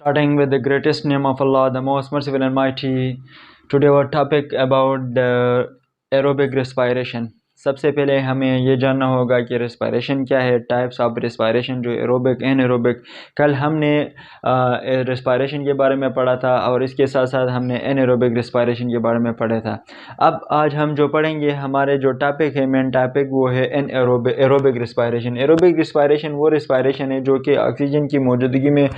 Starting with the greatest name of Allah, the most merciful and mighty. Today our topic about the aerobic respiration. सबसे पहले हमें ये जानना होगा कि रेस्पायरेशन क्या है, टाइप्स ऑफ रेस्पायरेशन जो एरोबिक एनएरोबिक। कल हमने रेस्पायरेशन के बारे में पढ़ा था और इसके साथ साथ हमने एनएरोबिक रेस्पायरेशन के बारे में पढ़ा था। अब आज हम जो पढ़ेंगे, हमारे जो टॉपिक है, मेन टॉपिक वो है एरोबिक रेस्पायरेशन। एरोबिक रेस्पायरेशन वो रेस्पायरेशन है जो कि ऑक्सीजन की मौजूदगी में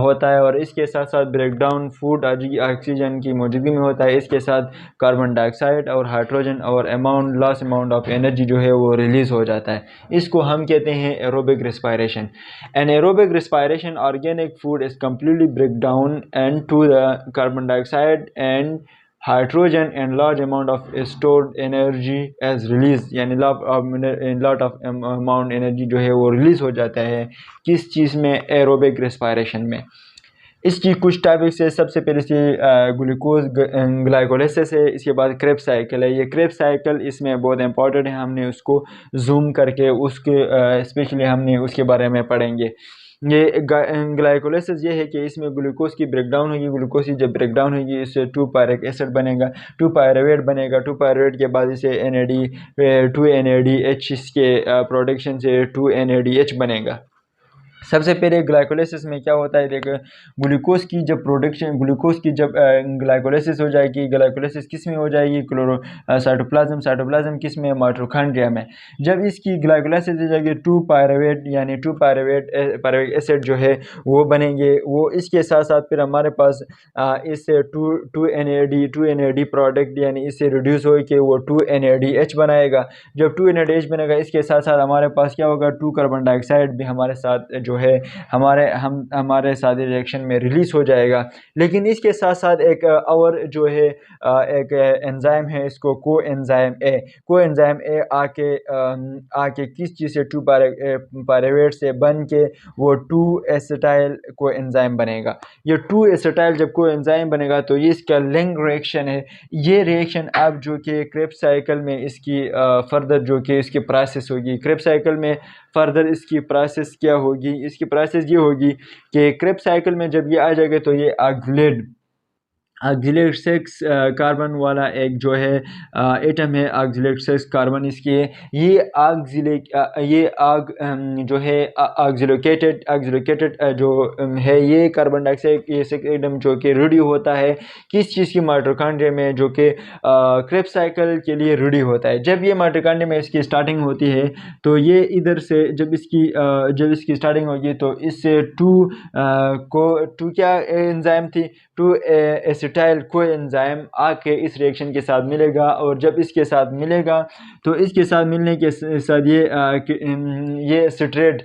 होता है और इसके साथ साथ ब्रेकडाउन फूड ऑक्सीजन की मौजूदगी में होता है। इसके साथ कार्बन डाइऑक्साइड और हाइड्रोजन और लॉस अमाउंट ऑफ एनर्जी जो है वो रिलीज हो जाता है। इसको हम कहते हैं aerobic respiration. In aerobic respiration organic food is completely break down and to the carbon dioxide and hydrogen and large amount of stored energy as release, यानी लॉट ऑफ अमाउंट एनर्जी जो है वो रिलीज हो जाता है। किस चीज़ में? Aerobic respiration में। इसकी कुछ टॉपिक्स है। सबसे पहले इसकी ग्लूकोज ग्लाइकोलाइसिस है, इसके बाद क्रेब्स साइकिल है। ये क्रेब्स साइकिल इसमें बहुत इंपॉर्टेंट है, हमने उसको जूम करके उसके स्पेशली हमने उसके बारे में पढ़ेंगे। ये ग्लाइकोलाइसिस ये है कि इसमें ग्लूकोज की ब्रेकडाउन होगी। ग्लूकोज की जब ब्रेकडाउन होगी इससे 2 पायरिक एसिड बनेगा, 2 पायरुवेट बनेगा। 2 पायरुवेट के बाद इसे NAD2 NADH इसके प्रोडक्शन से 2 NADH बनेगा। सबसे पहले ग्लाइकोलाइसिस में क्या होता है, देखो, ग्लूकोज की जब ग्लाइकोलाइसिस हो जाएगी, ग्लाइकोलाइसिस किस में हो जाएगी? साइटोप्लाज्म किस में? माइटोकॉन्ड्रिया में। जब इसकी ग्लाइकोलाइसिस हो जाएगी 2 पायरुवेट यानी 2 पायरुवेट एसिड जो है वो बनेंगे। वो इसके साथ साथ फिर हमारे पास इससे 2 NAD प्रोडक्ट यानी इससे रिड्यूस हो के वो 2 NADH बनाएगा। जब 2 NADH बनेगा इसके साथ साथ हमारे पास क्या होगा? 2 कार्बन डाइऑक्साइड भी हमारे साथ जो है हमारे साथ रिएक्शन में रिलीज हो जाएगा। लेकिन इसके साथ साथ एक और जो है एक एंजाइम है, इसको को एंजाइम ए आके किस चीज़ से 2 पायरुवेट से बन के वो 2 एसिटाइल को एंजाइम बनेगा। ये 2 एसिटाइल जब को एंजाइम बनेगा तो ये इसका लिंक रिएक्शन है। ये रिएक्शन अब जो कि क्रेब्स साइकिल में इसकी फर्दर जो कि इसकी प्रोसेस होगी। क्रेब्स साइकिल में फर्दर इसकी प्रोसेस क्या होगी? इसकी प्रोसेस ये होगी कि क्रेब्स साइकिल में जब ये आ जाएगा तो ये ऑक्जिलेट 6 कार्बन वाला एक जो है एटम है, ऑक्जिलेट 6 कार्बन इसकी है। ये जो है ऑक्जिलोकेटेड जो है ये कार्बन डाइऑक्साइड ये 6 एटम जो कि रेडी होता है किस चीज़ की? माइटोकॉन्ड्रिया में, जो कि क्रेब्स साइकिल के लिए रेडी होता है। जब ये माइटोकॉन्ड्रिया में इसकी स्टार्टिंग होती है तो ये इधर से जब इसकी स्टार्टिंग होगी तो इससे टू क्या एंजाइम थी? 2 एसिटाइल को एंजाइम आके इस रिएक्शन के साथ मिलेगा और जब इसके साथ मिलेगा तो इसके साथ मिलने के साथ ये सिट्रेट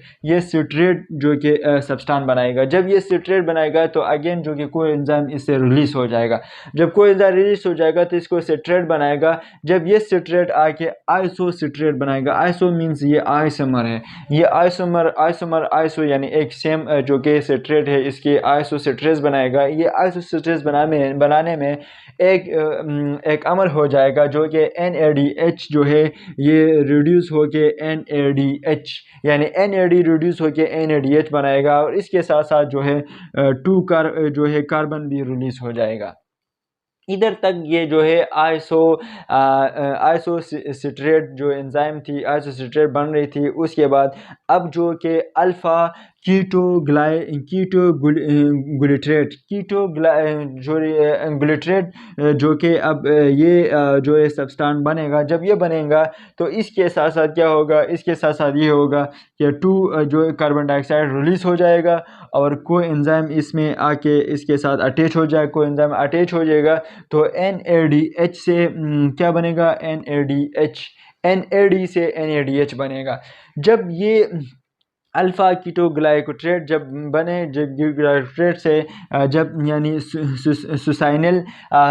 जो कि सब्सटेंस बनाएगा। जब ये सिट्रेट बनाएगा तो अगेन जो कि को एंजाइम इससे रिलीज हो जाएगा। जब को एंजाइम रिलीज हो जाएगा तो इसको सिट्रेट बनाएगा। जब ये सिट्रेट आके आइसो सिट्रेट बनाएगा। आइसो मीन्स ये आइसोमर है। ये आइसो यानी एक सेम जो कि सिट्रेट है इसके आइसो सिट्रेस बनाएगा। ये आइसो सिट्रेस बनाने में एक अमल हो जाएगा जो कि NADH जो है ये रिड्यूस होके NADH यानी NAD रिड्यूस होके NADH बनाएगा और इसके साथ साथ जो है जो है कार्बन भी रिलीज हो जाएगा। इधर तक ये जो है आइसो सिट्रेट जो एंजाइम थी, आइसो सिट्रेट बन रही थी। उसके बाद अब जो कि अल्फ़ा ग्लिट्रेट जो कि अब ये जो है सब्सटेंस बनेगा। जब ये बनेगा तो इसके साथ साथ क्या होगा? इसके साथ साथ ये होगा कि जो कार्बन डाइऑक्साइड रिलीज हो जाएगा और को एंजाइम इसमें आके इसके साथ अटैच हो जाएगा। को एंजाइम अटैच हो जाएगा तो NADH से क्या बनेगा? NAD से NADH बनेगा। जब ये अल्फ़ा कीटोग्लाइकोट्रेट जब बने, जब ग्लाइकोट्रेट से जब यानी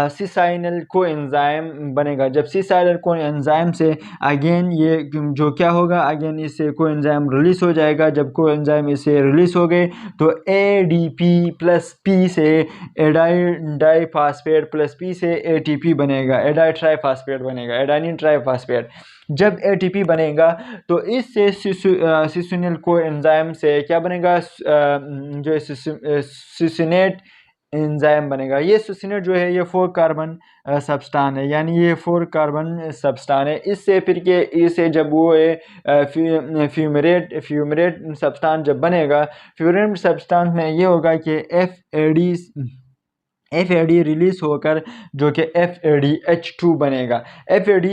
सिसाइनल को एंजाइम बनेगा। जब सिसाइनल को एंजाइम से अगेन ये जो क्या होगा? अगेन इससे को एंजाइम रिलीज हो जाएगा। जब को एंजाइम इससे रिलीज हो गए तो ADP प्लस P से एडाइन डाइफास्फेट प्लस P से ATP बनेगा, एडाइन ट्राइफास्फेट बनेगा, एडानिन ट्राइफास्फेट। जब एटीपी बनेगा तो इससे सिसुनिल को एंजाइम से क्या बनेगा, जो सिसुनेट एंजाइम बनेगा। ये सुसिनेट जो है ये 4 कार्बन सब्सटान है, यानी ये 4 कार्बन सब्सटान है। इससे फिर के इसे जब वो फ्यूमरेट सब्सटान जब बनेगा, फ्यूमरेट सब्सटान में ये होगा कि FAD रिलीज होकर जो कि FADH2 बनेगा। FAD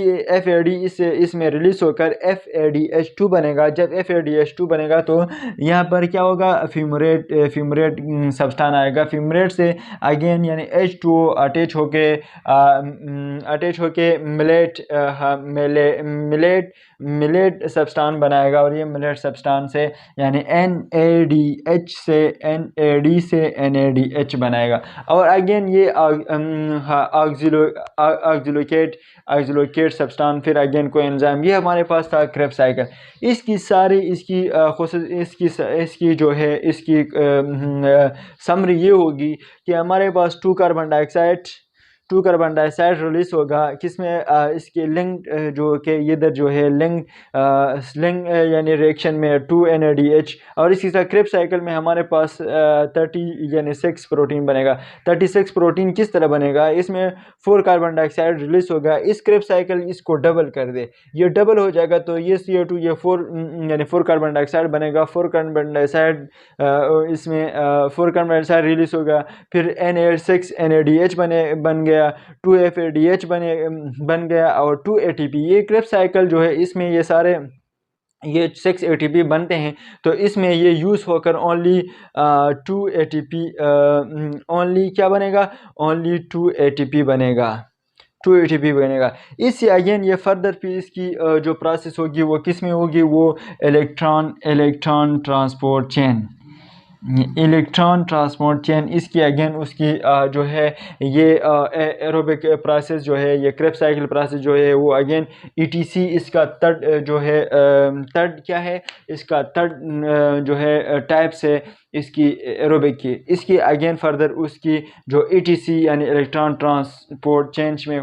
इसमें रिलीज होकर FADH2 बनेगा। जब FADH2 बनेगा तो यहाँ पर क्या होगा, फ्यूमरेट सब्सटान आएगा। फ्यूमरेट से अगेन यानी H2O अटैच होके मिलेट सब्सटान बनाएगा, और ये मिलेट सब्सटान से यानी NADH से NAD से NADH बनाएगा। और अगेन ये ऑक्सिलोकेट सब्सटान, फिर अगेन कोई एंजाइम। ये हमारे पास था क्रेब्स साइकिल। इसकी सारी इसकी जो है इसकी समरी ये होगी कि हमारे पास 2 कार्बन डाइऑक्साइड रिलीज होगा, किसमें इसके लिंक जो कि इधर जो है लिंक यानी रिएक्शन में 2 NADH, और इसी तरह क्रेब्स साइकिल में हमारे पास 30 यानी 6 प्रोटीन बनेगा। 36 प्रोटीन किस तरह बनेगा, इसमें 4 कार्बन डाइऑक्साइड रिलीज होगा। इस क्रेब्स साइकिल इसको डबल कर दे, ये डबल हो जाएगा तो ये CO2 ये 4 यानी 4 कार्बन डाइऑक्साइड बनेगा। 4 कार्बन डाइऑक्साइड इसमें 4 कार्बन डाइऑक्साइड रिलीज होगा, फिर NH6 NADH बन गया, 2 FADH बन गया, और 2 ATP। ये क्रेब्स साइकिल जो है इसमें ये सारे ये 6 ATP बनते हैं, तो इसमें ये यूज़ होकर ओनली 2 ATP ओनली क्या बनेगा, ओनली 2 ATP बनेगा, 2 ATP बनेगा। इससे अगेन ये फर्दर फिर इसकी जो प्रोसेस होगी वो किस में होगी, वो इलेक्ट्रॉन ट्रांसपोर्ट चेन इसकी अगेन उसकी जो है ये एरोबिक प्रोसेस जो है, ये क्रेब्स साइकिल प्रोसेस जो है वो अगेन ETC इसका थर्ड जो है थर्ड क्या है, इसका थर्ड जो है टाइप्स है इसकी एरोबिक की। इसकी अगेन फर्दर उसकी जो ETC यानी इलेक्ट्रॉन ट्रांसपोर्ट चेन में